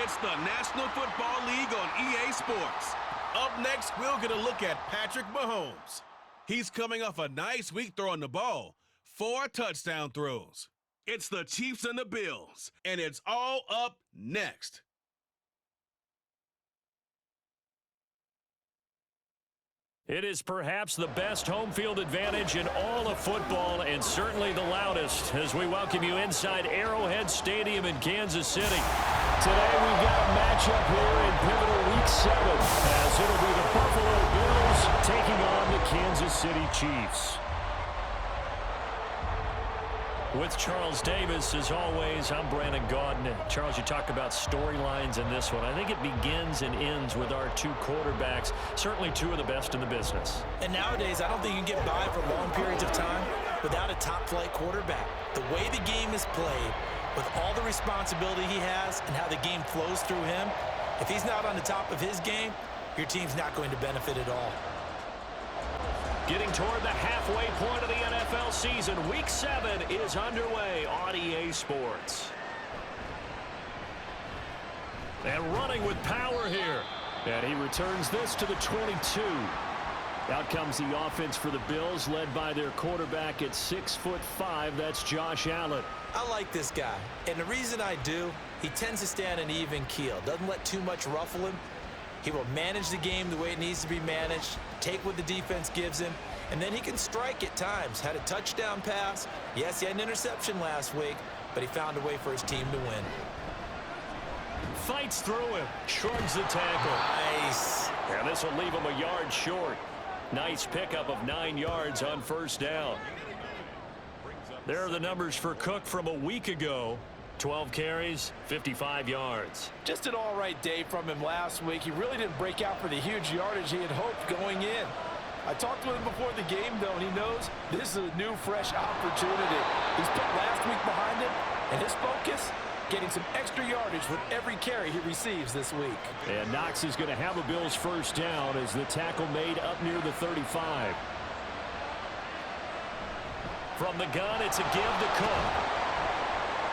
It's the National Football League on EA Sports. Up next, we'll get a look at Patrick Mahomes. He's coming off a nice week throwing the ball. 4 touchdown throws. It's the Chiefs and the Bills, and it's all up next. It is perhaps the best home field advantage in all of football, and certainly the loudest, as we welcome you inside Arrowhead Stadium in Kansas City. Today we've got a matchup here in pivotal Week 7, as it'll be the Buffalo Bills taking on the Kansas City Chiefs. With Charles Davis, as always, I'm Brandon Gaudin. Charles, you talk about storylines in this one. I think it begins and ends with our 2 quarterbacks, certainly 2 of the best in the business. And nowadays, I don't think you can get by for long periods of time without a top-flight quarterback. The way the game is played, with all the responsibility he has and how the game flows through him, if he's not on the top of his game, your team's not going to benefit at all. Getting toward the halfway point of the NFL season, Week 7 is underway on EA Sports. And running with power here. And he returns this to the 22. Out comes the offense for the Bills, led by their quarterback at 6'5". That's Josh Allen. I like this guy. And the reason I do, he tends to stay on an even keel. Doesn't let too much ruffle him. He will manage the game the way it needs to be managed, take what the defense gives him, and then he can strike at times. Had a touchdown pass. Yes, he had an interception last week, but he found a way for his team to win. Fights through him, shrugs the tackle. Nice. And this will leave him a yard short. Nice pickup of 9 yards on first down. There are the numbers for Cook from a week ago. 12 carries, 55 yards. Just an all-right day from him last week. He really didn't break out for the huge yardage he had hoped going in. I talked to him before the game, though, and he knows this is a new, fresh opportunity. He's put last week behind him, and his focus, getting some extra yardage with every carry he receives this week. And Knox is going to have a Bills first down as the tackle made up near the 35. From the gun, it's a give to Cook.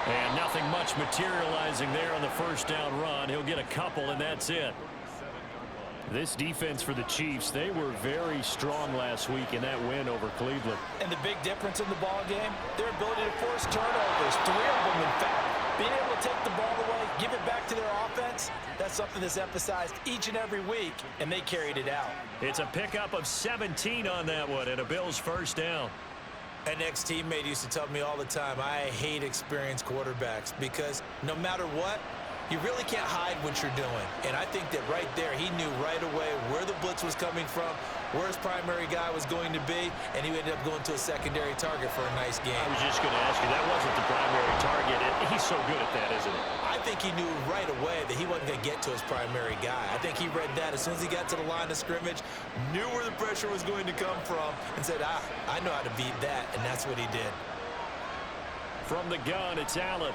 And nothing much materializing there on the first down run. He'll get a couple, and that's it. This defense for the Chiefs, they were very strong last week in that win over Cleveland. And the big difference in the ball game, their ability to force turnovers, 3 of them in fact. Being able to take the ball away, give it back to their offense, that's something that's emphasized each and every week, and they carried it out. It's a pickup of 17 on that one, and a Bills first down. An ex-teammate used to tell me all the time, I hate experienced quarterbacks because no matter what, you really can't hide what you're doing. And I think that right there, he knew right away where the blitz was coming from, where his primary guy was going to be, and he ended up going to a secondary target for a nice game. I was just going to ask you, that wasn't the primary target. He's so good at that, isn't he? I think he knew right away that he wasn't going to get to his primary guy. I think he read that as soon as he got to the line of scrimmage, knew where the pressure was going to come from, and said, I know how to beat that, and that's what he did. From the gun, it's Allen.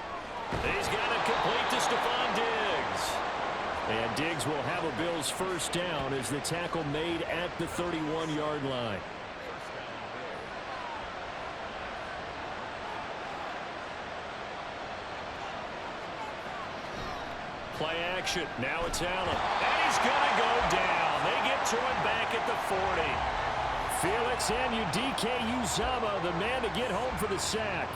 He's got it complete to Stephon Diggs. And Diggs will have a Bills first down as the tackle made at the 31-yard line. Play action. Now it's Allen. And he's going to go down. They get to him back at the 40. Felix Anudike-Uzomah, the man to get home for the sack.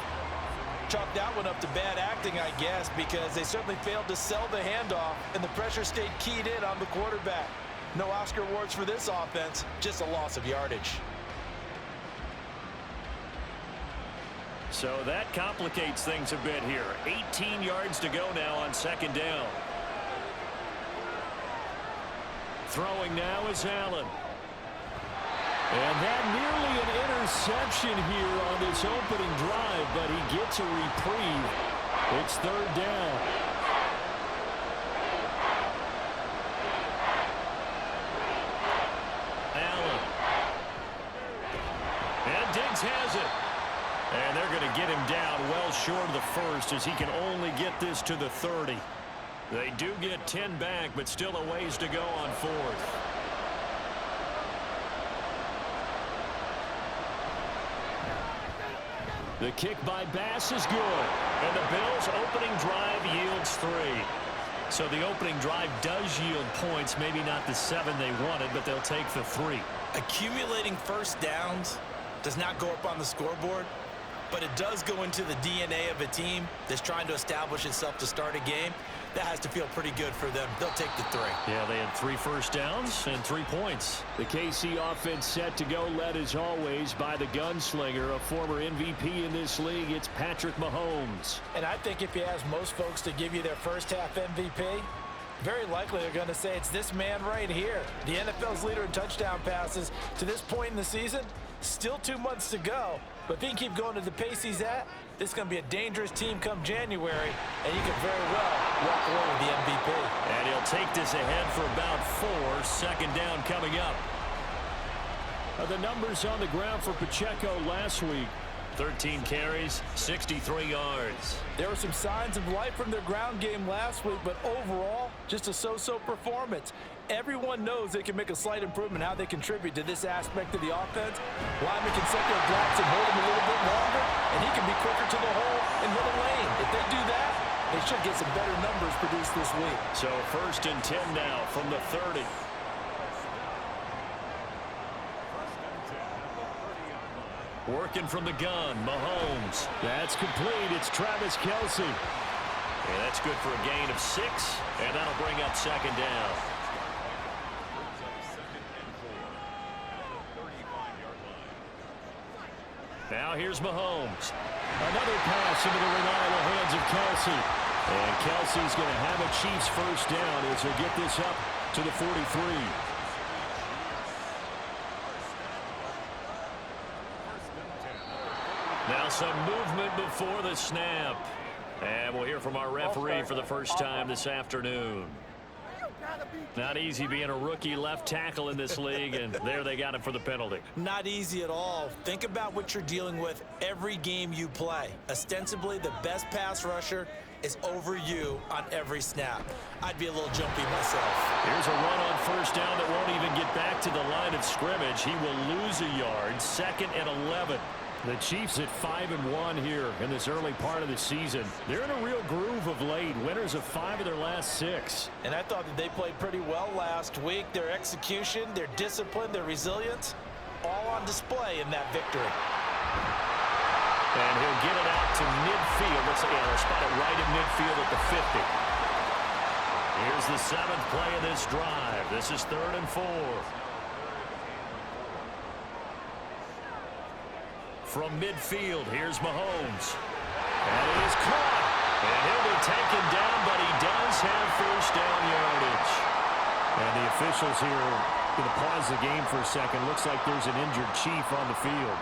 Chalk that one up to bad acting, I guess, because they certainly failed to sell the handoff, and the pressure stayed keyed in on the quarterback. No Oscar awards for this offense, just a loss of yardage. So that complicates things a bit here. 18 yards to go now on second down. Throwing now is Allen. And that nearly an interception here on this opening drive, but he gets a reprieve. It's third down. Allen. And Diggs has it. And they're going to get him down well short of the first as he can only get this to the 30. They do get 10 back, but still a ways to go on fourth. The kick by Bass is good. And the Bills' opening drive yields 3. So the opening drive does yield points, maybe not the 7 they wanted, but they'll take the 3. Accumulating first downs does not go up on the scoreboard, but it does go into the DNA of a team that's trying to establish itself to start a game. That has to feel pretty good for them. They'll take the 3. Yeah, they had 3 first downs and 3 points. The KC offense set to go, led as always by the gunslinger, a former MVP in this league. It's Patrick Mahomes. And I think if you ask most folks to give you their first half MVP, very likely they're going to say it's this man right here. The NFL's leader in touchdown passes to this point in the season. Still 2 months to go, but if he can keep going at the pace he's at, this is going to be a dangerous team come January, and he could very well walk away with the MVP. And he'll take this ahead for about 4. Second down coming up. The numbers on the ground for Pacheco last week. 13 carries, 63 yards. There were some signs of life from their ground game last week, but overall, just a so-so performance. Everyone knows they can make a slight improvement how they contribute to this aspect of the offense. Lyman can set their blocks and hold him a little bit longer, and he can be quicker to the hole and hit a lane. If they do that, they should get some better numbers produced this week. So 1st and 10 now from the 30. Working from the gun, Mahomes. That's complete. It's Travis Kelce. And that's good for a gain of 6, and that'll bring up second down. Now here's Mahomes. Another pass into the reliable hands of Kelce. And Kelce's going to have a Chiefs first down as they get this up to the 43. Now some movement before the snap. And we'll hear from our referee for the first time this afternoon. Not easy being a rookie left tackle in this league, and there they got him for the penalty. Not easy at all. Think about what you're dealing with every game you play. Ostensibly, the best pass rusher is over you on every snap. I'd be a little jumpy myself. Here's a run on first down that won't even get back to the line of scrimmage. He will lose a yard. 2nd and 11. The Chiefs at 5-1 here in this early part of the season. They're in a real groove of late. Winners of 5 of their last 6. And I thought that they played pretty well last week. Their execution, their discipline, their resilience, all on display in that victory. And he'll get it out to midfield. Let's see, they'll spot it right in midfield at the 50. Here's the 7th play of this drive. This is 3rd and 4. From midfield, here's Mahomes. And it is caught. And he'll be taken down, but he does have first down yardage. And the officials here going to pause the game for a second. Looks like there's an injured Chief on the field.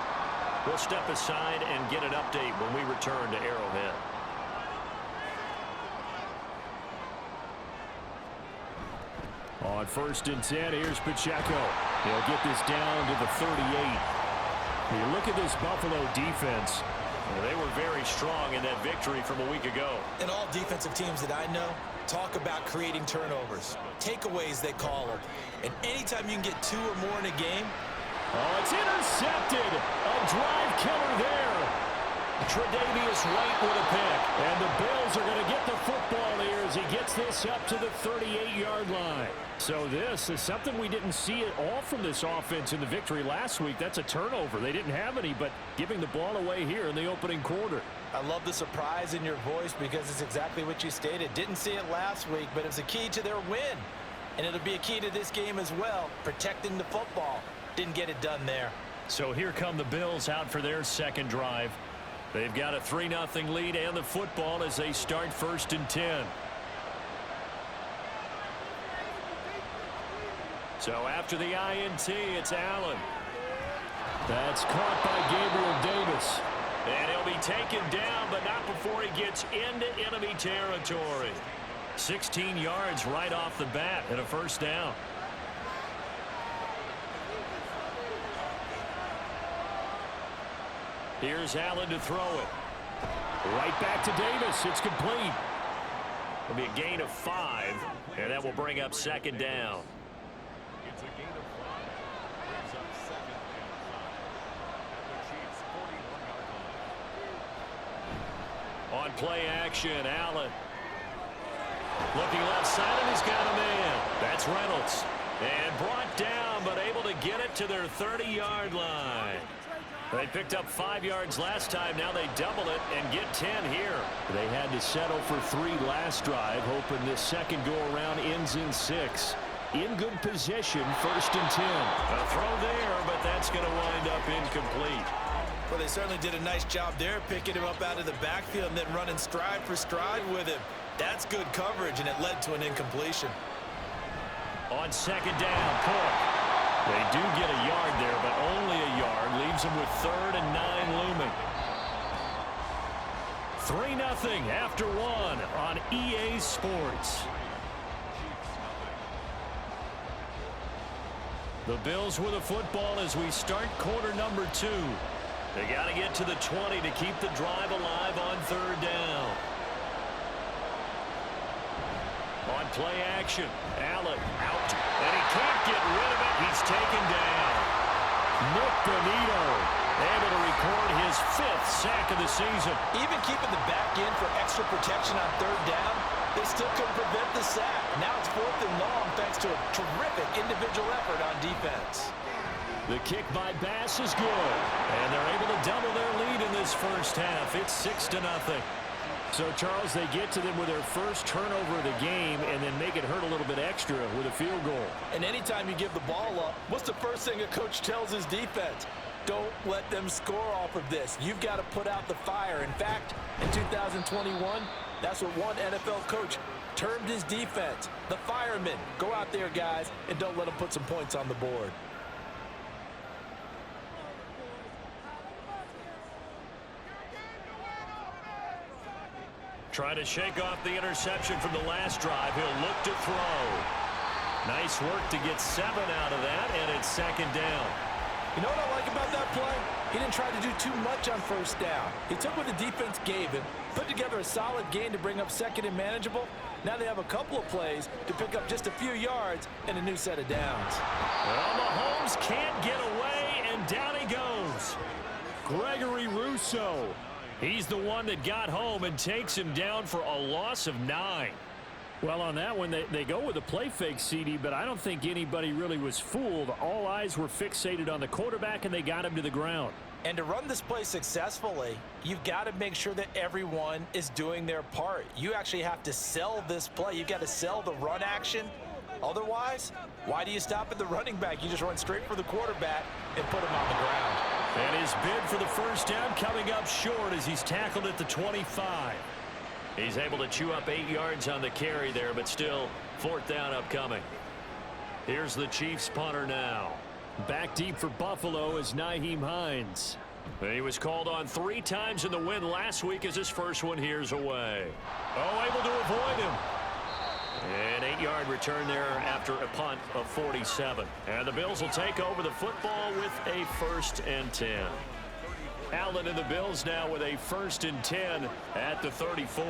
We'll step aside and get an update when we return to Arrowhead. On 1st and 10, here's Pacheco. He'll get this down to the 38. You look at this Buffalo defense. Well, they were very strong in that victory from a week ago. And all defensive teams that I know talk about creating turnovers. Takeaways, they call them. And anytime you can get 2 or more in a game. Oh, it's intercepted. A drive killer there. Tre'Davious White with a pick. And the Bills are going to get the football here as he gets this up to the 38-yard line. So this is something we didn't see at all from this offense in the victory last week. That's a turnover. They didn't have any, but giving the ball away here in the opening quarter. I love the surprise in your voice because it's exactly what you stated. Didn't see it last week, but it was a key to their win. And it'll be a key to this game as well, protecting the football. Didn't get it done there. So here come the Bills out for their second drive. They've got a 3-0 lead and the football as they start 1st and 10. So after the INT, it's Allen. That's caught by Gabriel Davis. And he'll be taken down, but not before he gets into enemy territory. 16 yards right off the bat and a first down. Here's Allen to throw it. Right back to Davis. It's complete. It'll be a gain of 5, and that will bring up second down. It's a gain of 5. Brings up second and 5 at the Chiefs' 41-yard line. On play action, Allen. Looking left side, and he's got a man. That's Reynolds. And brought down, but able to get it to their 30-yard line. They picked up 5 yards last time. Now they double it and get 10 here. They had to settle for 3 last drive, hoping this second go-around ends in 6. In good position, 1st and 10. A throw there, but that's going to wind up incomplete. Well, they certainly did a nice job there, picking him up out of the backfield and then running stride for stride with him. That's good coverage, and it led to an incompletion. On 2nd down, Cook. They do get a yard there, but only a yard. Leaves them with 3rd and 9 looming. 3-0 after 1 on EA Sports. The Bills with the football as we start quarter number 2. They got to get to the 20 to keep the drive alive on 3rd down. On play action, Allen out, and he can't get rid of it. He's taken down. Nick Bonito able to record his 5th sack of the season. Even keeping the back end for extra protection on 3rd down, they still couldn't prevent the sack. Now it's 4th and long thanks to a terrific individual effort on defense. The kick by Bass is good, and they're able to double their lead in this first half. It's 6-0. So, Charles, they get to them with their first turnover of the game and then make it hurt a little bit extra with a field goal. And anytime you give the ball up, what's the first thing a coach tells his defense? Don't let them score off of this. You've got to put out the fire. In fact, in 2021, that's what one NFL coach termed his defense. The firemen. Go out there, guys, and don't let them put some points on the board. Trying to shake off the interception from the last drive. He'll look to throw. Nice work to get 7 out of that, and it's 2nd down. You know what I like about that play? He didn't try to do too much on 1st down. He took what the defense gave him, put together a solid gain to bring up 2nd and manageable. Now they have a couple of plays to pick up just a few yards and a new set of downs. Well, Mahomes can't get away, and down he goes. Gregory Rousseau. He's the one that got home and takes him down for a loss of 9. Well, on that one, they go with a play fake, CD, but I don't think anybody really was fooled. All eyes were fixated on the quarterback, and they got him to the ground. And to run this play successfully, you've got to make sure that everyone is doing their part. You actually have to sell this play. You've got to sell the run action. Otherwise, why do you stop at the running back? You just run straight for the quarterback and put him on the ground. And his bid for the first down coming up short as he's tackled at the 25. He's able to chew up 8 yards on the carry there, but still 4th down upcoming. Here's the Chiefs punter now. Back deep for Buffalo is Nyheim Hines. He was called on 3 times in the win last week as his first one here's away. Oh, able to avoid him. An 8-yard return there after a punt of 47. And the Bills will take over the football with a 1st and 10. Allen and the Bills now with a 1st and 10 at the 34.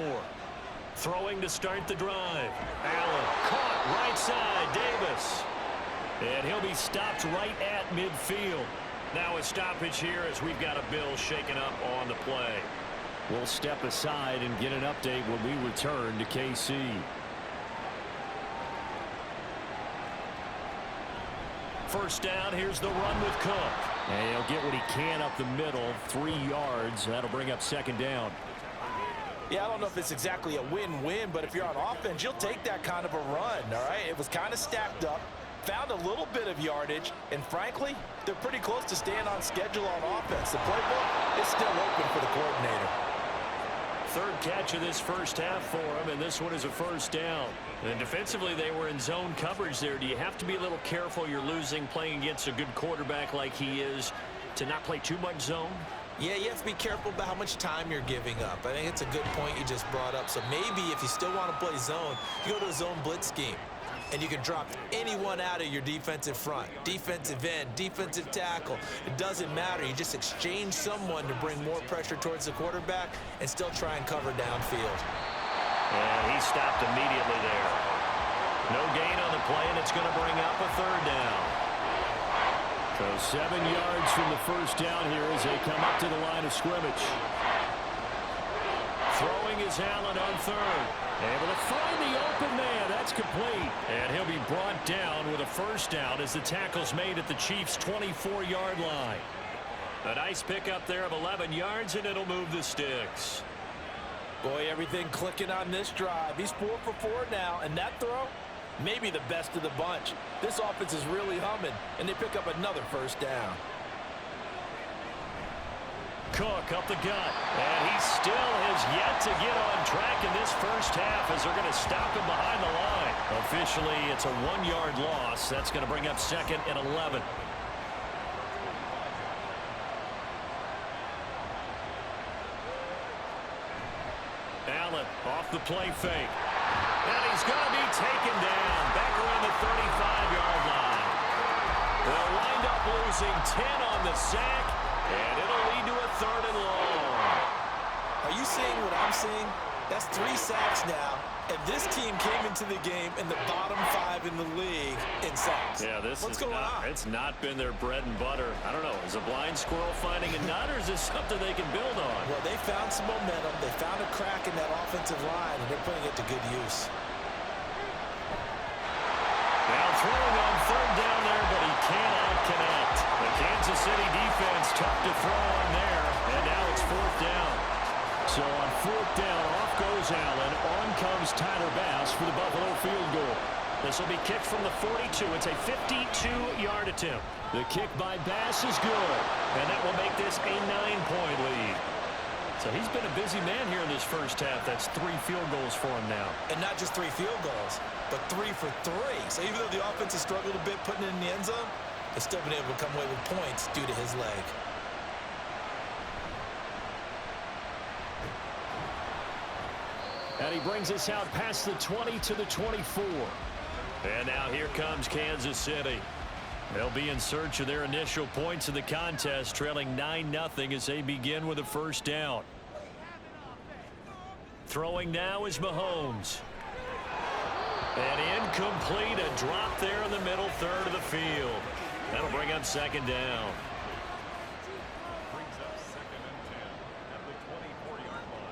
Throwing to start the drive. Allen caught right side. Davis. And he'll be stopped right at midfield. Now a stoppage here as we've got a Bill shaken up on the play. We'll step aside and get an update when we return to KC. First down, here's the run with Cook. And he'll get what he can up the middle, 3 yards. That'll bring up 2nd down. Yeah, I don't know if it's exactly a win-win, but if you're on offense, you'll take that kind of a run, all right? It was kind of stacked up, found a little bit of yardage, and frankly, they're pretty close to staying on schedule on offense. The playbook is still open for the coordinator. 3rd catch of this first half for him, and this one is a 1st down. And defensively, they were in zone coverage there. Do you have to be a little careful? You're losing playing against a good quarterback like he is to not play too much zone? Yeah, you have to be careful about how much time you're giving up. I think it's a good point you just brought up. So maybe if you still want to play zone, you go to a zone blitz scheme. And you can drop anyone out of your defensive front, defensive end, defensive tackle. It doesn't matter. You just exchange someone to bring more pressure towards the quarterback and still try and cover downfield. And he stopped immediately there. No gain on the play, and it's going to bring up a 3rd down. So 7 yards from the first down here as they come up to the line of scrimmage. Throwing is Allen on third. Able to find the open man. That's complete. And he'll be brought down with a first down as the tackle's made at the Chiefs' 24-yard line. A nice pickup there of 11 yards, and it'll move the sticks. Boy, everything clicking on this drive. He's 4 for 4 now, and that throw, maybe the best of the bunch. This offense is really humming, and they pick up another first down. Cook up the gut, and he still has yet to get on track in this first half as they're going to stop him behind the line. Officially, it's a 1-yard loss. That's going to bring up 2nd and 11. Allen off the play fake. And he's going to be taken down back around the 35-yard line. They'll wind up losing 10 on the sack, and it'll lead to a 3rd and long. Are you seeing what I'm seeing? That's 3 sacks now, and this team came into the game in the bottom 5 in the league in sacks. Yeah, What's going on? It's not been their bread and butter. I don't know. Is a blind squirrel finding a nut, or is this something they can build on? Well, they found some momentum. They found a crack in that offensive line, and they're putting it to good use. Now throwing on 3rd down there, but he cannot connect. The Kansas City defense tough to throw on there, and now it's 4th down. So on 4th down, off goes Allen. On comes Tyler Bass for the Buffalo field goal. This will be kicked from the 42. It's a 52-yard attempt. The kick by Bass is good. And that will make this a 9-point lead. So he's been a busy man here in this first half. That's 3 field goals for him now. And not just 3 field goals, but 3 for 3. So even though the offense has struggled a bit putting it in the end zone, they've still been able to come away with points due to his leg. And he brings us out past the 20 to the 24. And now here comes Kansas City. They'll be in search of their initial points in the contest, trailing 9-0 as they begin with a first down. Throwing now is Mahomes. And incomplete, a drop there in the middle third of the field. That'll bring up 2nd down. Brings up 2nd and 10 at the 24-yard line.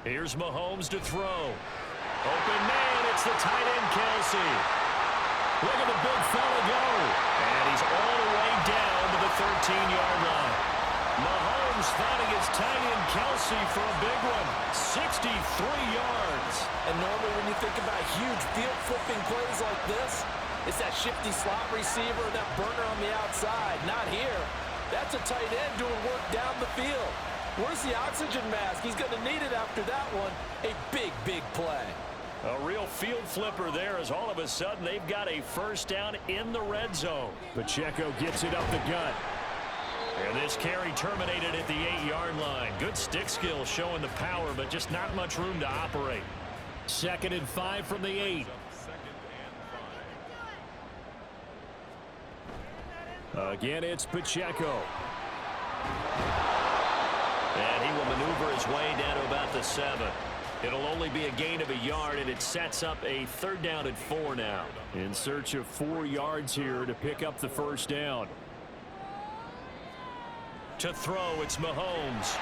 Here's Mahomes to throw. Open man, it's the tight end Kelsey. Look at the big fella go. And he's all the way down to the 13-yard line. Mahomes finding his tight end Kelsey for a big one. 63 yards. And normally when you think about huge field-flipping plays like this, it's that shifty slot receiver, that burner on the outside. Not here. That's a tight end doing work down the field. Where's the oxygen mask? He's going to need it after that one. A big, big play. A real field flipper there as all of a sudden they've got a first down in the red zone. Pacheco gets it up the gut. And this carry terminated at the 8-yard line. Good stick skill showing the power, but just not much room to operate. 2nd and 5 from the 8. Again, it's Pacheco. And he will maneuver his way down to about the 7. It'll only be a gain of a yard, and it sets up a 3rd down at 4 now. In search of 4 yards here to pick up the first down. To throw, it's Mahomes.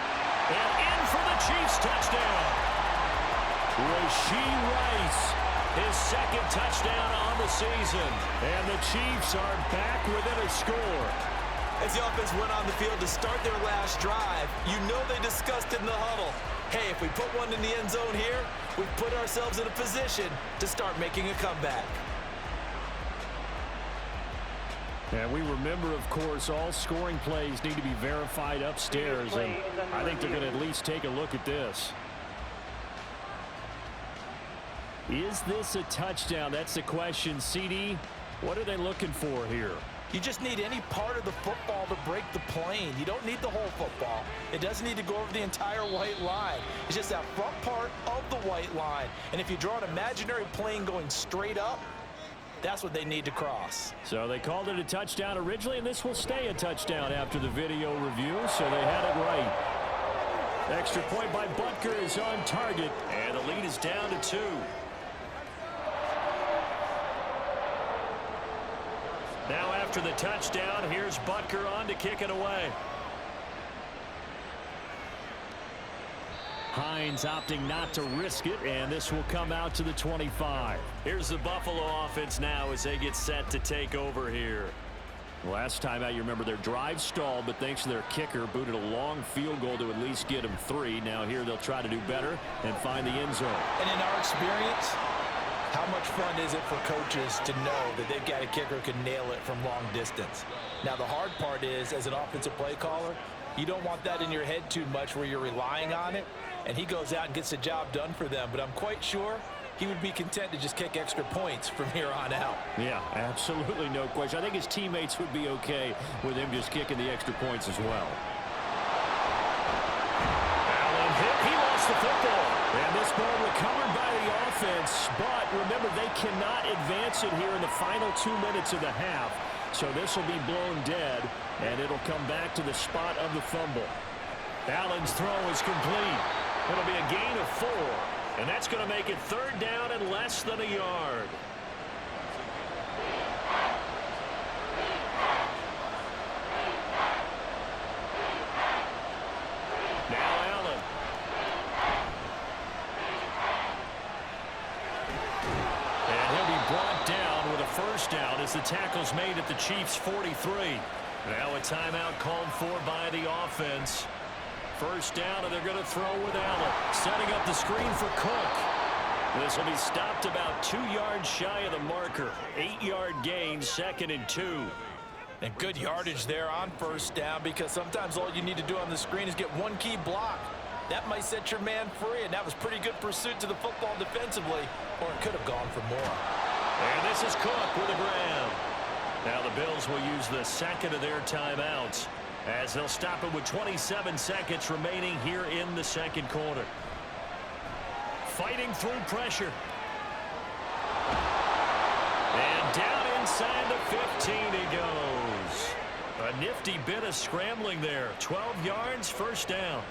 And in for the Chiefs touchdown. Rashee Rice. His 2nd touchdown on the season. And the Chiefs are back within a score. As the offense went on the field to start their last drive, you know they discussed in the huddle, hey, if we put one in the end zone here, we put ourselves in a position to start making a comeback. And we remember, of course, all scoring plays need to be verified upstairs, and I think they're going to at least take a look at this. Is this a touchdown? That's the question. CD, what are they looking for here? You just need any part of the football to break the plane. You don't need the whole football. It doesn't need to go over the entire white line. It's just that front part of the white line. And if you draw an imaginary plane going straight up, that's what they need to cross. So they called it a touchdown originally, and this will stay a touchdown after the video review, so they had it right. Extra point by Butker is on target. And the lead is down to 2. Now after the touchdown, here's Butker on to kick it away. Hines opting not to risk it, and this will come out to the 25. Here's the Buffalo offense now as they get set to take over here. Last time out, you remember their drive stalled, but thanks to their kicker, booted a long field goal to at least get them 3. Now here they'll try to do better and find the end zone. And in our experience, how much fun is it for coaches to know that they've got a kicker who can nail it from long distance? Now, the hard part is, as an offensive play caller, you don't want that in your head too much where you're relying on it, and he goes out and gets the job done for them. But I'm quite sure he would be content to just kick extra points from here on out. Yeah, absolutely no question. I think his teammates would be okay with him just kicking the extra points as well. Allen hit. He lost the football. And this ball recovered by the offense, but remember, they cannot advance it here in the final 2 minutes of the half. So this will be blown dead, and it'll come back to the spot of the fumble. Allen's throw is complete. It'll be a gain of 4. And that's going to make it 3rd down and less than a yard. Now Allen. And he'll be brought down with a 1st down as the tackle's made at the Chiefs' 43. Now a timeout called for by the offense. 1st down, and they're going to throw with Allen. Setting up the screen for Cook. This will be stopped about 2 yards shy of the marker. 8-yard gain, 2nd and 2. And good yardage there on 1st down, because sometimes all you need to do on the screen is get one key block. That might set your man free, and that was pretty good pursuit to the football defensively, or it could have gone for more. And this is Cook with a grab. Now the Bills will use the 2nd of their timeouts, as they'll stop it with 27 seconds remaining here in the 2nd quarter. Fighting through pressure. And down inside the 15 he goes. A nifty bit of scrambling there. 12 yards, 1st down.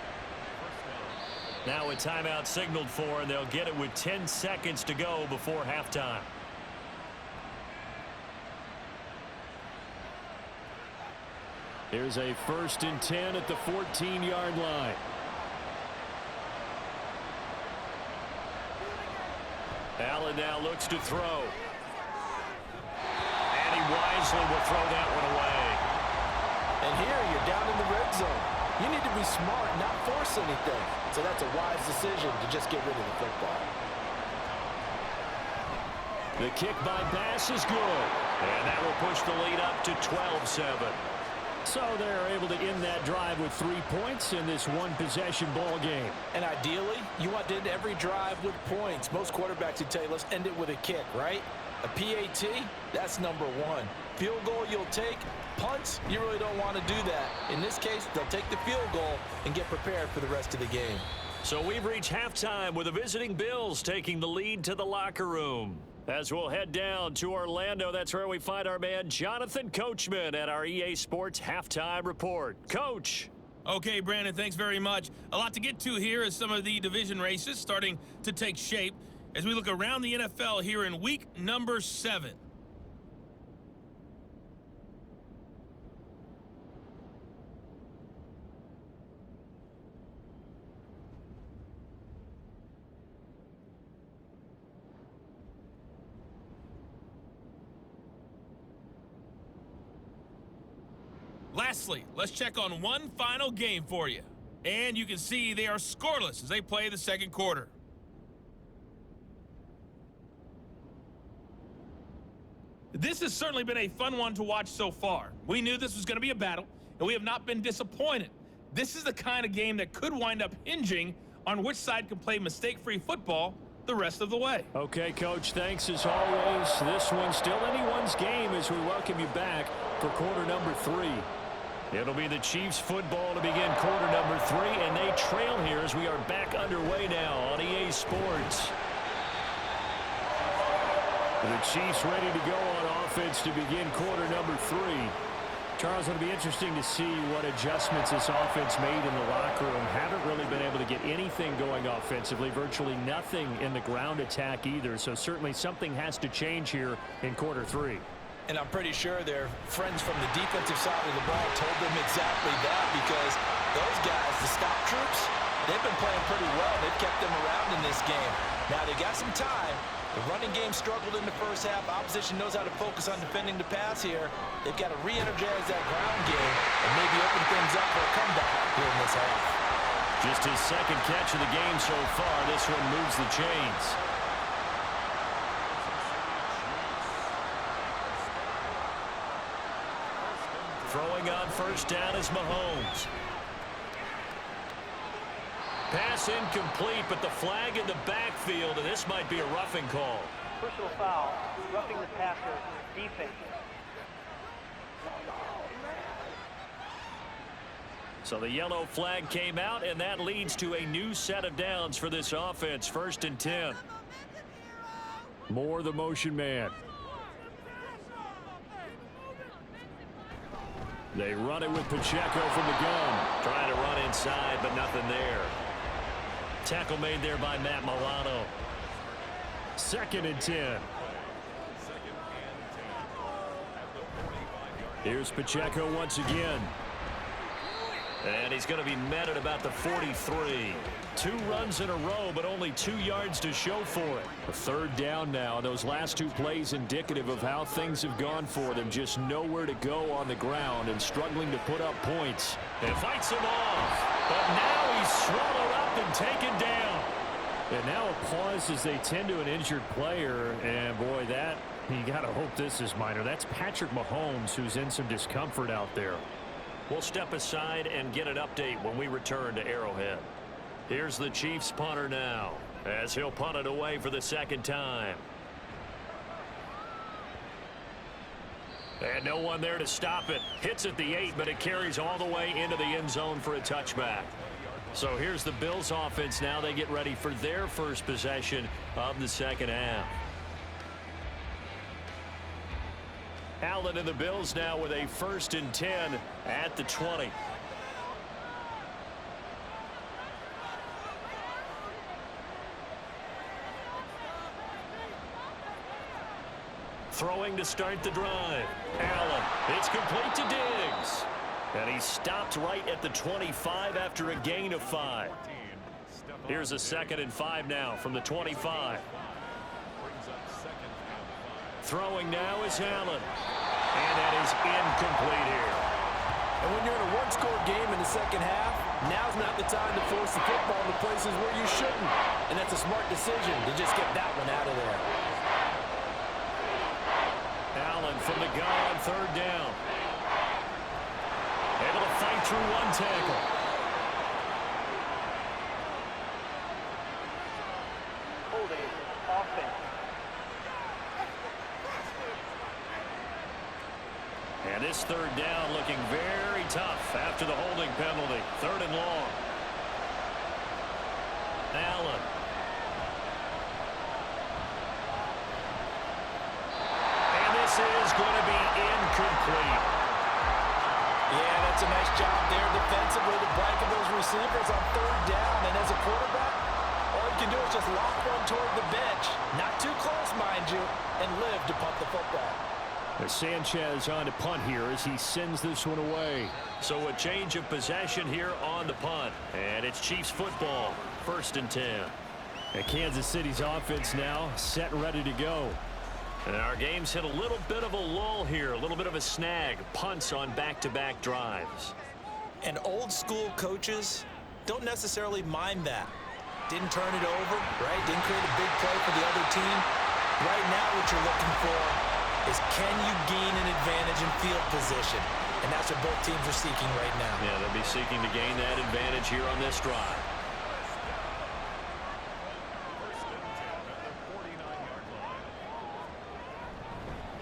Now a timeout signaled for, and they'll get it with 10 seconds to go before halftime. Here's a 1st and 10 at the 14-yard line. Allen now looks to throw. And he wisely will throw that one away. And here you're down in the red zone. You need to be smart, not force anything. So that's a wise decision to just get rid of the football. The kick by Bass is good. And that will push the lead up to 12-7. So they're able to end that drive with 3 points in this one-possession ball game. And ideally, you want to end every drive with points. Most quarterbacks would tell you, let's end it with a kick, right? A PAT, that's number 1. Field goal you'll take. Punts, you really don't want to do that. In this case, they'll take the field goal and get prepared for the rest of the game. So we've reached halftime with the visiting Bills taking the lead to the locker room. As we'll head down to Orlando, that's where we find our man Jonathan Coachman at our EA Sports Halftime Report. Coach. Okay, Brandon, thanks very much. A lot to get to here as some of the division races starting to take shape as we look around the NFL here in week number 7. Lastly, let's check on one final game for you. And you can see they are scoreless as they play the 2nd quarter. This has certainly been a fun one to watch so far. We knew this was going to be a battle, and we have not been disappointed. This is the kind of game that could wind up hinging on which side can play mistake-free football the rest of the way. Okay, Coach, thanks as always. This one's still anyone's game as we welcome you back for quarter number 3. It'll be the Chiefs football to begin quarter number 3, and they trail here as we are back underway now on EA Sports. The Chiefs ready to go on offense to begin quarter number 3. Charles, it'll be interesting to see what adjustments this offense made in the locker room. Haven't really been able to get anything going offensively, virtually nothing in the ground attack either. So certainly something has to change here in quarter 3. And I'm pretty sure their friends from the defensive side of the ball told them exactly that, because those guys, the stop troops, they've been playing pretty well. They've kept them around in this game. Now, they got some time. The running game struggled in the first half. Opposition knows how to focus on defending the pass here. They've got to re-energize that ground game and maybe open things up for a comeback here in this half. Just his second catch of the game so far. This one moves the chains. Throwing on first down is Mahomes. Pass incomplete, but the flag in the backfield, and this might be a roughing call. Personal foul, roughing the passer, defense. So the yellow flag came out, and that leads to a new set of downs for this offense. 1st and 10. More the motion man. They run it with Pacheco from the gun. Trying to run inside, but nothing there. Tackle made there by Matt Milano. 2nd and 10. Here's Pacheco once again. And he's going to be met at about the 43. 2 runs in a row, but only 2 yards to show for it. A 3rd down now. Those last 2 plays indicative of how things have gone for them. Just nowhere to go on the ground and struggling to put up points. And fights him off. But now he's swallowed up and taken down. And now a pause as they tend to an injured player. And boy, that, you got to hope this is minor. That's Patrick Mahomes, who's in some discomfort out there. We'll step aside and get an update when we return to Arrowhead. Here's the Chiefs punter now, as he'll punt it away for the 2nd time. And no one there to stop it. Hits at the 8, but it carries all the way into the end zone for a touchback. So here's the Bills offense now. They get ready for their first possession of the 2nd half. Allen and the Bills now with a 1st and 10 at the 20. Throwing to start the drive. Allen. It's complete to Diggs. And he stopped right at the 25 after a gain of 5. Here's a 2nd and 5 now from the 25. Throwing now is Allen. And that is incomplete here. And when you're in a one-score game in the second half, now's not the time to force the football to places where you shouldn't. And that's a smart decision to just get that one out of there. Allen from the gun on 3rd down. Able to fight through 1 tackle. Holding, offense. And this 3rd down looking very tough after the holding penalty. 3rd and long. Allen. And this is going to be incomplete. Yeah, that's a nice job there defensively to blanket those receivers on 3rd down. And as a quarterback, all you can do is just lock one toward the bench. Not too close, mind you, and live to punt the football. Sanchez on to punt here as he sends this one away. So a change of possession here on the punt. And it's Chiefs football. 1st and 10. And Kansas City's offense now set and ready to go. And our game's hit a little bit of a lull here. A little bit of a snag. Punts on back-to-back drives. And old school coaches don't necessarily mind that. Didn't turn it over, right? Didn't create a big play for the other team. Right now what you're looking for is can you gain an advantage in field position? And that's what both teams are seeking right now. Yeah, they'll be seeking to gain that advantage here on this drive.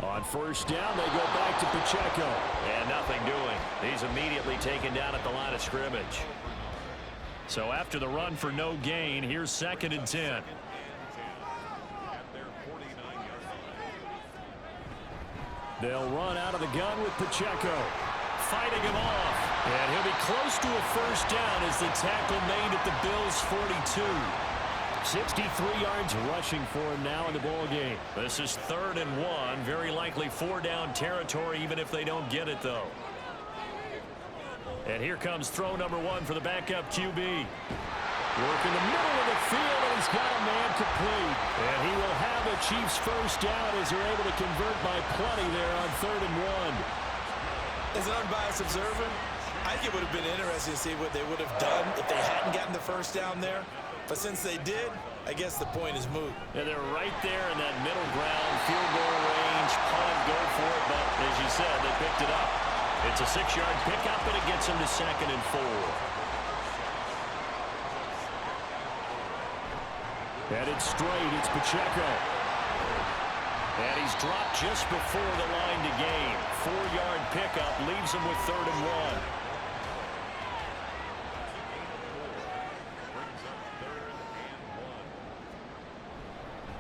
On 1st down, they go back to Pacheco. And nothing doing. He's immediately taken down at the line of scrimmage. So after the run for no gain, here's 2nd and 10. They'll run out of the gun with Pacheco. Fighting him off. And he'll be close to a 1st down as the tackle made at the Bills' 42. 63 yards rushing for him now in the ball game. This is 3rd and 1. Very likely 4-down territory, even if they don't get it, though. And here comes throw number 1 for the backup QB. Working the middle of the field, and he's got a man complete. And he will have a Chiefs first down as they're able to convert by plenty there on 3rd and 1. As an unbiased observer, I think it would have been interesting to see what they would have done if they hadn't gotten the first down there. But since they did, I guess the point is moot. And they're right there in that middle ground, field goal range, punt, go for it. But as you said, they picked it up. It's a 6-yard pickup, and it gets them to 2nd and 4. And it's straight. It's Pacheco. And he's dropped just before the line to gain. 4-yard pickup leaves him with 3rd and 1.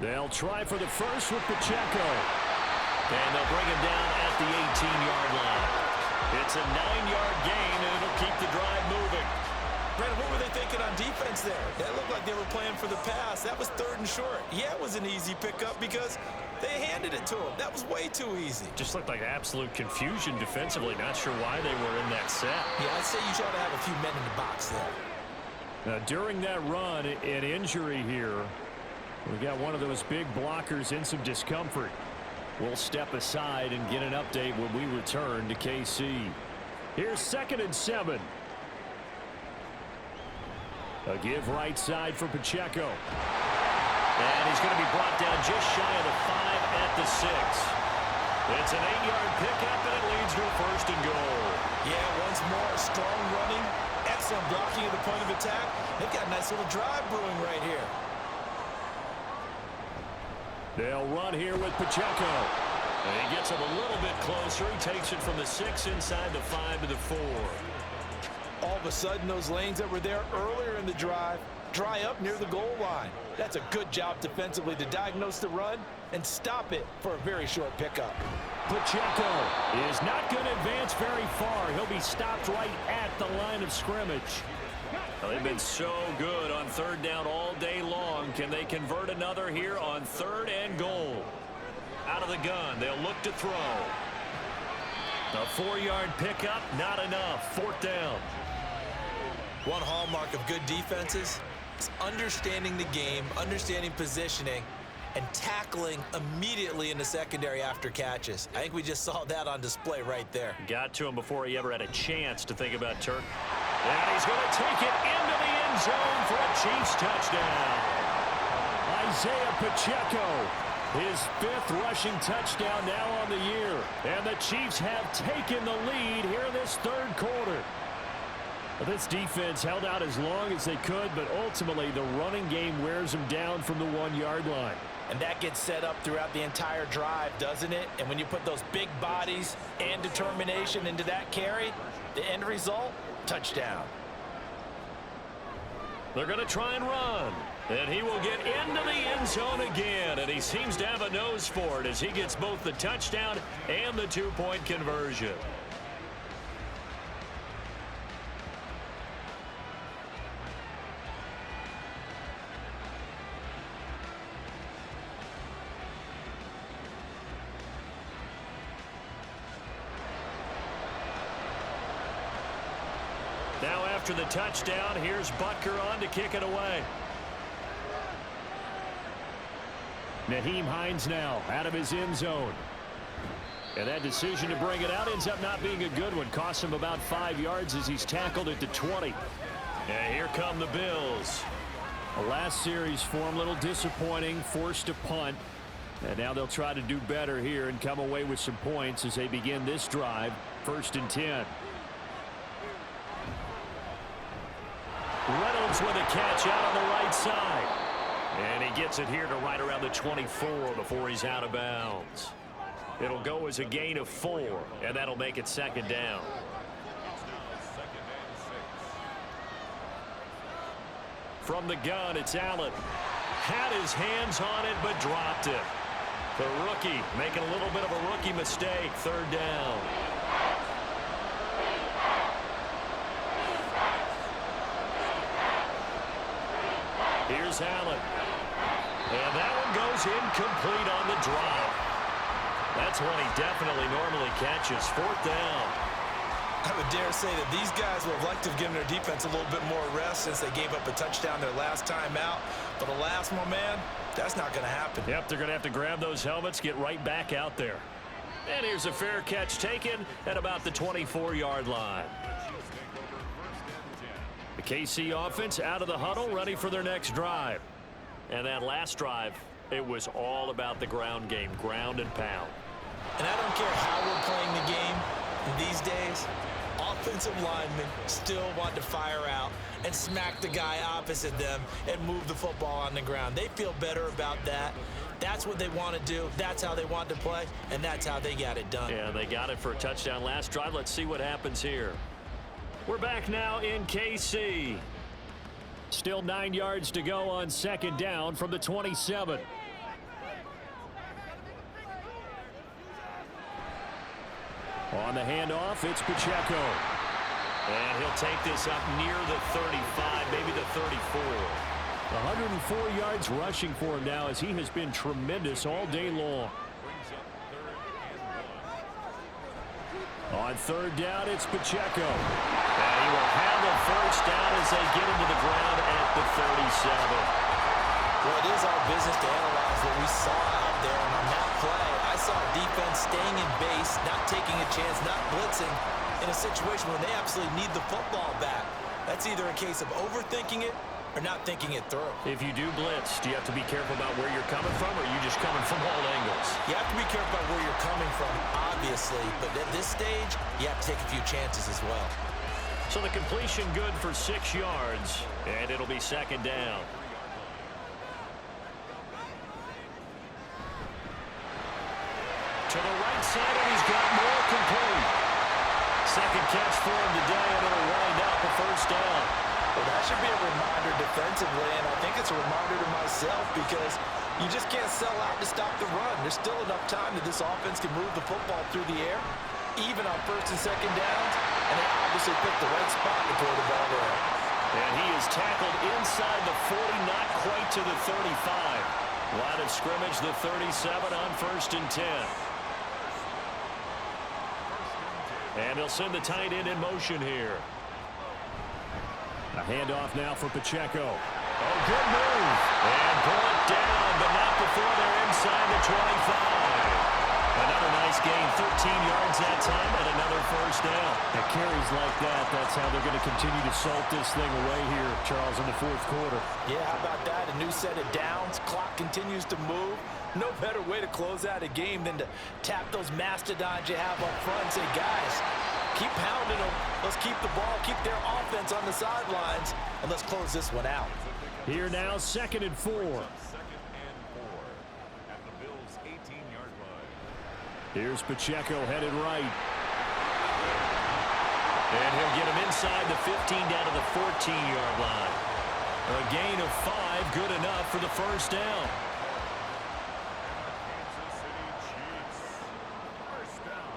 They'll try for the first with Pacheco. And they'll bring him down at the 18-yard line. It's a 9-yard gain, and it'll keep the drive moving. Brandon, what were they thinking on defense there? That looked like they were playing for the pass. That was 3rd and short. Yeah, it was an easy pickup because they handed it to him. That was way too easy. Just looked like absolute confusion defensively. Not sure why they were in that set. Yeah, I'd say you ought to have a few men in the box there. Now, during that run, an injury here. We got one of those big blockers in some discomfort. We'll step aside and get an update when we return to KC. Here's 2nd and 7. A give right side for Pacheco. And he's going to be brought down just shy of the 5 at the 6. It's an 8-yard pickup, and it leads to a 1st and goal. Yeah, once more, strong running, excellent blocking at the point of attack. They've got a nice little drive brewing right here. They'll run here with Pacheco. And he gets him a little bit closer. He takes it from the 6 inside the 5 to the 4. All of a sudden, those lanes that were there earlier in the drive dry up near the goal line. That's a good job defensively to diagnose the run and stop it for a very short pickup. Pacheco is not going to advance very far. He'll be stopped right at the line of scrimmage. Well, they've been so good on 3rd down all day long. Can they convert another here on 3rd and goal? Out of the gun, they'll look to throw. A 4-yard pickup, not enough. 4th down. One hallmark of good defenses is understanding the game, understanding positioning, and tackling immediately in the secondary after catches. I think we just saw that on display right there. Got to him before he ever had a chance to think about Turk. And he's going to take it into the end zone for a Chiefs touchdown. Isaiah Pacheco, his 5th rushing touchdown now on the year. And the Chiefs have taken the lead here in this 3rd quarter. This defense held out as long as they could, but ultimately the running game wears them down from the 1-yard line. And that gets set up throughout the entire drive, doesn't it? And when you put those big bodies and determination into that carry, the end result, touchdown. They're going to try and run. And he will get into the end zone again. And he seems to have a nose for it as he gets both the touchdown and the 2-point conversion. Now after the touchdown, here's Butker on to kick it away. Nyheim Hines now out of his end zone. And that decision to bring it out ends up not being a good one. Costs him about 5 yards as he's tackled at the 20. And here come the Bills. The last series for him, a little disappointing, forced to punt. And now they'll try to do better here and come away with some points as they begin this drive. 1st and 10. Reynolds with a catch out on the right side. And he gets it here to right around the 24 before he's out of bounds. It'll go as a gain of 4, and that'll make it 2nd down. From the gun, it's Allen. Had his hands on it, but dropped it. The rookie making a little bit of a rookie mistake. 3rd down. Here's Allen. And that one goes incomplete on the drop. That's one he definitely normally catches. 4th down. I would dare say that these guys would have liked to have given their defense a little bit more rest since they gave up a touchdown their last time out. But alas, my man, that's not going to happen. Yep, they're going to have to grab those helmets, get right back out there. And here's a fair catch taken at about the 24-yard line. The KC offense out of the huddle, ready for their next drive. And that last drive, it was all about the ground game, ground and pound. And I don't care how we're playing the game these days, offensive linemen still want to fire out and smack the guy opposite them and move the football on the ground. They feel better about that. That's what they want to do. That's how they want to play, and that's how they got it done. Yeah, they got it for a touchdown last drive. Let's see what happens here. We're back now in KC. Still 9 yards to go on second down from the 27. On the handoff, it's Pacheco. And he'll take this up near the 35, maybe the 34. 104 yards rushing for him now as he has been tremendous all day long. On third down, it's Pacheco. And he will have the first down as they get into the ground at the 37. Well, it is our business to analyze what we saw out there. And on that play, I saw defense staying in base, not taking a chance, not blitzing in a situation where they absolutely need the football back. That's either a case of overthinking it or not thinking it through. If you do blitz, do you have to be careful about where you're coming from, or are you just coming from all angles? You have to be careful about where you're coming from, obviously, but at this stage, you have to take a few chances as well. So the completion good for 6 yards, and it'll be second down. To the right side, and he's got more complete. Second catch for him today, and it'll wind up a first down. Well, that should be a reminder defensively, and I think it's a reminder to myself because you just can't sell out to stop the run. There's still enough time that this offense can move the football through the air, even on first and second downs, and they obviously picked the right spot to throw the ball there. And he is tackled inside the 40, not quite to the 35. Line of scrimmage, the 37 on first and 10. And he'll send the tight end in motion here. A handoff now for Pacheco. Oh, good move. And brought down, but not before they're inside the 25. Another nice gain, 13 yards that time, and another first down. The carries like that, that's how they're going to continue to salt this thing away here, Charles, in the fourth quarter. Yeah, how about that? A new set of downs. Clock continues to move. No better way to close out a game than to tap those mastodons you have up front and say, guys, keep pounding them. Let's keep the ball, keep their offense on the sidelines, and let's close this one out. Here now, 2nd and 4. At the Bills' 18-yard line. Here's Pacheco headed right. And he'll get him inside the 15 down to the 14-yard line. A gain of 5, good enough for the first down. Kansas City Chiefs. First down.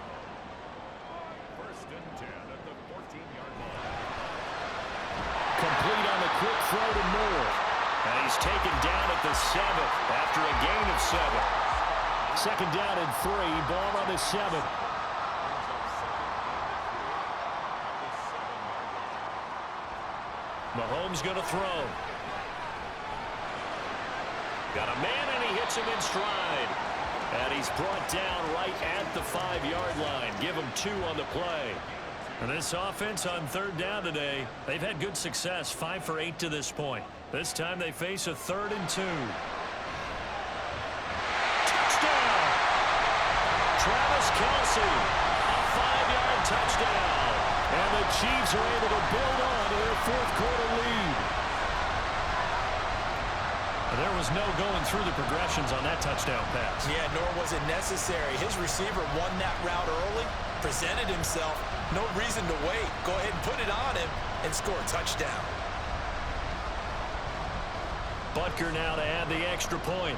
First and 10 at the 14-yard line. Complete on the quick throw to Moore. And he's taken down at the 7th after a gain of 7. Second down and 3, ball on the 7. Mahomes going to throw. Got a man, and he hits him in stride. And he's brought down right at the 5-yard line. Give him 2 on the play. And this offense on third down today, they've had good success, 5 for 8 to this point. This time they face a 3rd and 2. Touchdown! Travis Kelce, a 5-yard touchdown. And the Chiefs are able to build on to their fourth quarter lead. There was no going through the progressions on that touchdown pass. Yeah, nor was it necessary. His receiver won that route early, presented himself. No reason to wait. Go ahead and put it on him and score a touchdown. Butker now to add the extra point.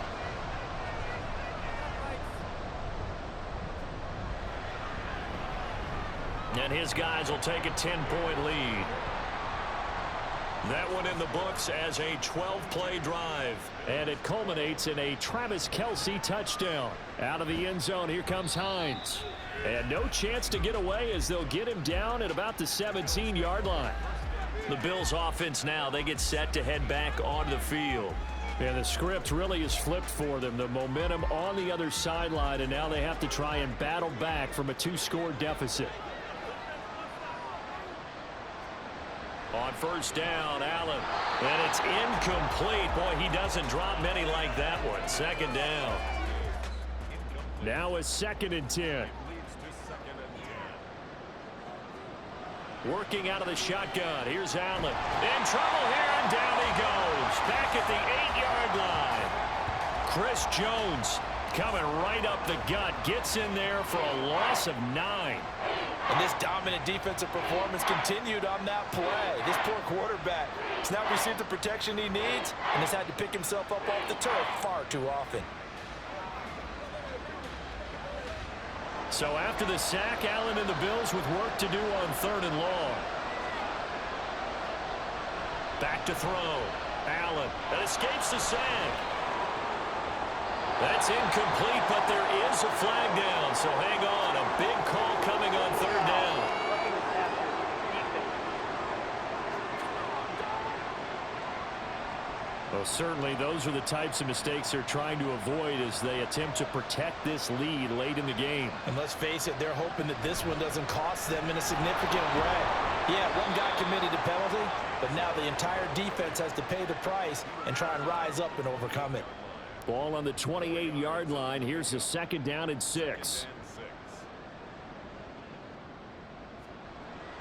And his guys will take a 10-point lead. That one in the books as a 12-play drive. And it culminates in a Travis Kelce touchdown. Out of the end zone, here comes Hines. And no chance to get away as they'll get him down at about the 17-yard line. The Bills offense now, they get set to head back onto the field. And the script really is flipped for them. The momentum on the other sideline, and now they have to try and battle back from a 2-score deficit. On first down, Allen. And it's incomplete. Boy, he doesn't drop many like that one. Second down. Now a 2nd and 10. Working out of the shotgun. Here's Allen. In trouble here, and down he goes. Back at the 8-yard line. Chris Jones coming right up the gut. Gets in there for a loss of 9. And this dominant defensive performance continued on that play. This poor quarterback has not received the protection he needs and has had to pick himself up off the turf far too often. So after the sack, Allen and the Bills with work to do on 3rd and long. Back to throw. Allen. That escapes the sack. That's incomplete, but there is a flag down. So hang on. A big call coming on 3rd down. Roughing the passer, defense. Well, certainly those are the types of mistakes they're trying to avoid as they attempt to protect this lead late in the game. And let's face it, they're hoping that this one doesn't cost them in a significant way. Yeah, one guy committed a penalty, but now the entire defense has to pay the price and try and rise up and overcome it. Ball on the 28-yard line. Here's the 2nd down and 6.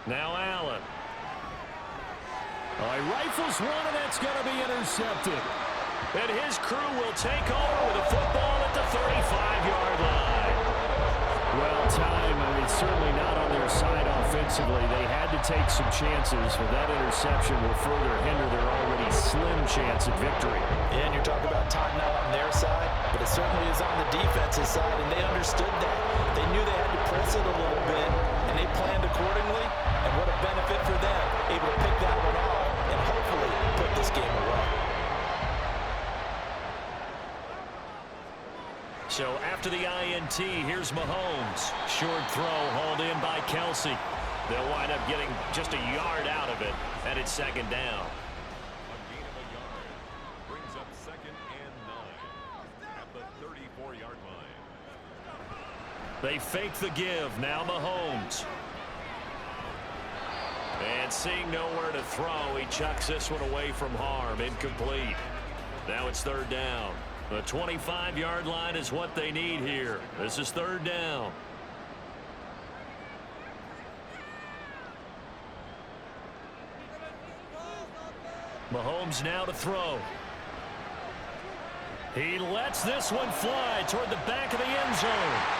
Now Allen. He rifles one, and that's going to be intercepted. And his crew will take over with a football at the 35-yard line. Well, time, certainly not on their side offensively. They had to take some chances, but that interception will further hinder their already slim chance at victory. Yeah, and you're talking about time not on their side, but it certainly is on the defensive side, and they understood that. They knew they had to press it a little bit, and they planned accordingly, and what a benefit for them, able to pick that one off and hopefully put this game away. So after the INT, here's Mahomes. Short throw hauled in by Kelsey. They'll wind up getting just a yard out of it, and it's 2nd down. A gain of a yard brings up 2nd and 9 at the 34-yard line. They fake the give. Now Mahomes. And seeing nowhere to throw, he chucks this one away from harm. Incomplete. Now it's 3rd down. The 25-yard line is what they need here. This is 3rd down. Mahomes now to throw. He lets this one fly toward the back of the end zone.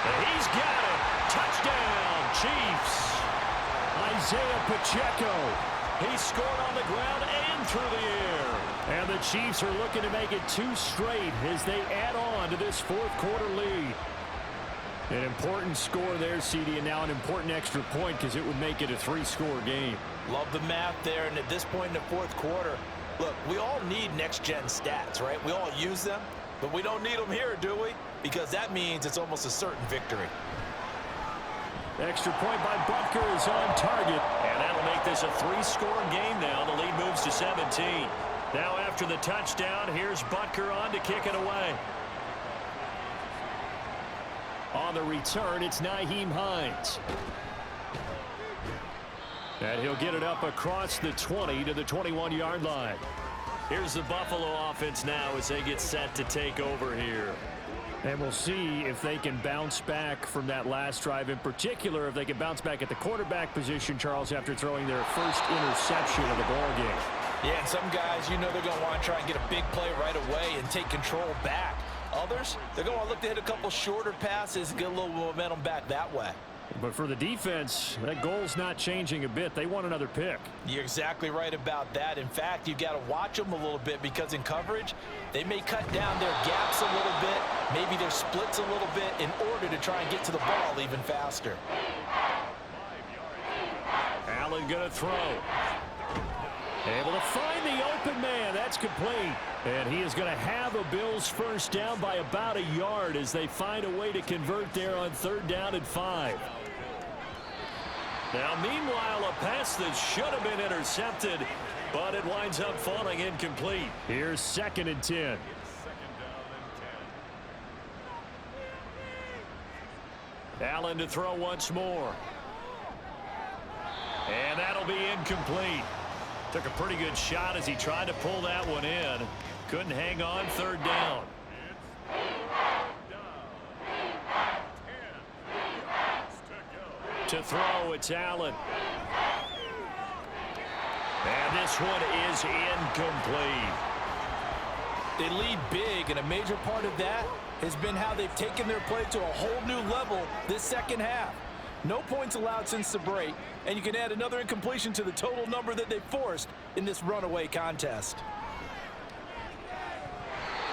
And he's got it. Touchdown, Chiefs. Isaiah Pacheco. He scored on the ground and through the air. And the Chiefs are looking to make it 2 straight as they add on to this 4th quarter lead. An important score there, CD, and now an important extra point because it would make it a 3-score game. Love the math there, and at this point in the 4th quarter, look, we all need next-gen stats, right? We all use them, but we don't need them here, do we? Because that means it's almost a certain victory. Extra point by Butker is on target. And that'll make this a 3-score game now. The lead moves to 17. Now after the touchdown, here's Butker on to kick it away. On the return, it's Nyheim Hines. And he'll get it up across the 20 to the 21-yard line. Here's the Buffalo offense now as they get set to take over here. And we'll see if they can bounce back from that last drive. In particular, if they can bounce back at the quarterback position, Charles, after throwing their first interception of the ball game. Yeah, and some guys, you know they're going to want to try and get a big play right away and take control back. Others, they're going to want to look to hit a couple shorter passes and get a little momentum back that way. But for the defense, that goal's not changing a bit. They want another pick. You're exactly right about that. In fact, you've got to watch them a little bit because in coverage, they may cut down their gaps a little bit, maybe their splits a little bit in order to try and get to the ball even faster. Allen going to throw. Able to find the open man. That's complete. And he is going to have a Bills first down by about a yard as they find a way to convert there on 3rd down and 5. Now, meanwhile, a pass that should have been intercepted, but it winds up falling incomplete. Here's 2nd and 10. Allen to throw once more. And that'll be incomplete. Took a pretty good shot as he tried to pull that one in. Couldn't hang on. 3rd down. To throw, it's Allen. And this one is incomplete. They lead big, and a major part of that has been how they've taken their play to a whole new level this second half. No points allowed since the break, and you can add another incompletion to the total number that they forced in this runaway contest.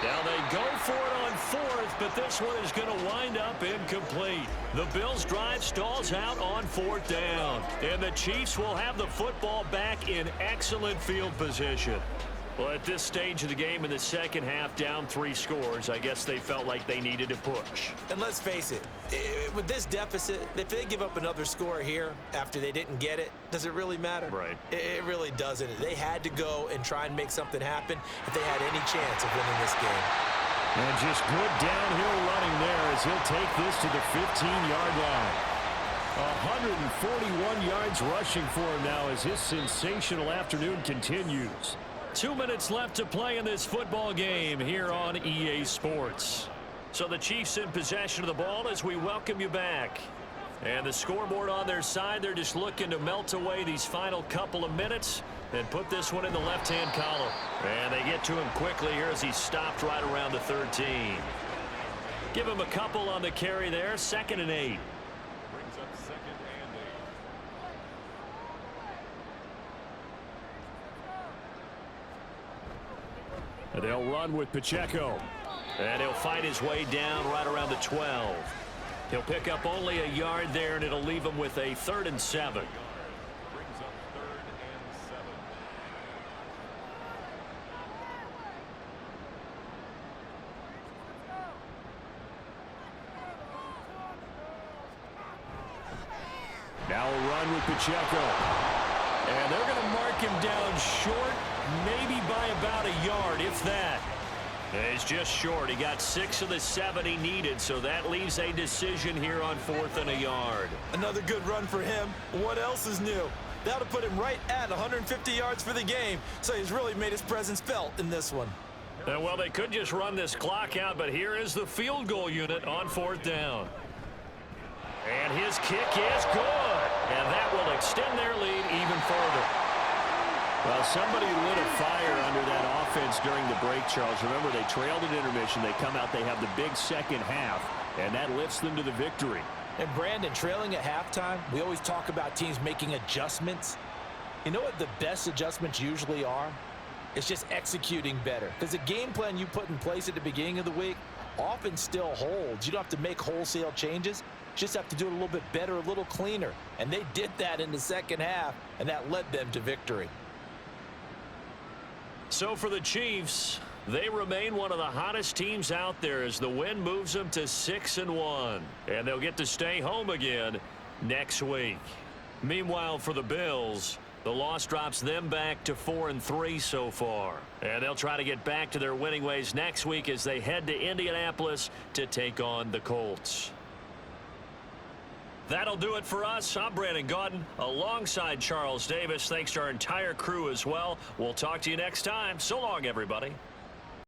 Now they go for it on 4th, but this one is going to wind up incomplete. The Bills' drive stalls out on 4th down, and the Chiefs will have the football back in excellent field position. Well, at this stage of the game in the second half, down 3 scores, I guess they felt like they needed to push. And let's face it, with this deficit, if they give up another score here after they didn't get it, does it really matter? Right. It really doesn't. They had to go and try and make something happen if they had any chance of winning this game. And just good downhill running there as he'll take this to the 15-yard line. 141 yards rushing for him now as his sensational afternoon continues. 2 minutes left to play in this football game here on EA Sports. So the Chiefs in possession of the ball as we welcome you back. And the scoreboard on their side, they're just looking to melt away these final couple of minutes and put this one in the left-hand column. And they get to him quickly here as he stopped right around the 13. Give him a couple on the carry there, 2nd and 8. Brings up 2nd and 8. They'll run with Pacheco. And he'll fight his way down right around the 12. He'll pick up only a yard there, and it'll leave him with a 3rd and 7. Brings up 3rd and 7. Now a run with Pacheco. And they're going to mark him down short, maybe by about a yard, if that. He's just short. He got 6 of the 7 he needed, so that leaves a decision here on 4th and a yard. Another good run for him. What else is new? That'll put him right at 150 yards for the game, so he's really made his presence felt in this one. Well, they could just run this clock out, but here is the field goal unit on 4th down. And his kick is good, and that will extend their lead even further. Well, somebody lit a fire under that offense during the break, Charles. Remember, they trailed at intermission. They come out, they have the big second half, and that lifts them to the victory. And Brandon, trailing at halftime, we always talk about teams making adjustments. You know what the best adjustments usually are? It's just executing better. Because the game plan you put in place at the beginning of the week often still holds. You don't have to make wholesale changes. You just have to do it a little bit better, a little cleaner. And they did that in the second half, and that led them to victory. So for the Chiefs, they remain one of the hottest teams out there as the win moves them to 6-1. And they'll get to stay home again next week. Meanwhile, for the Bills, the loss drops them back to 4-3 so far. And they'll try to get back to their winning ways next week as they head to Indianapolis to take on the Colts. That'll do it for us. I'm Brandon Gaudin alongside Charles Davis. Thanks to our entire crew as well. We'll talk to you next time. So long, everybody.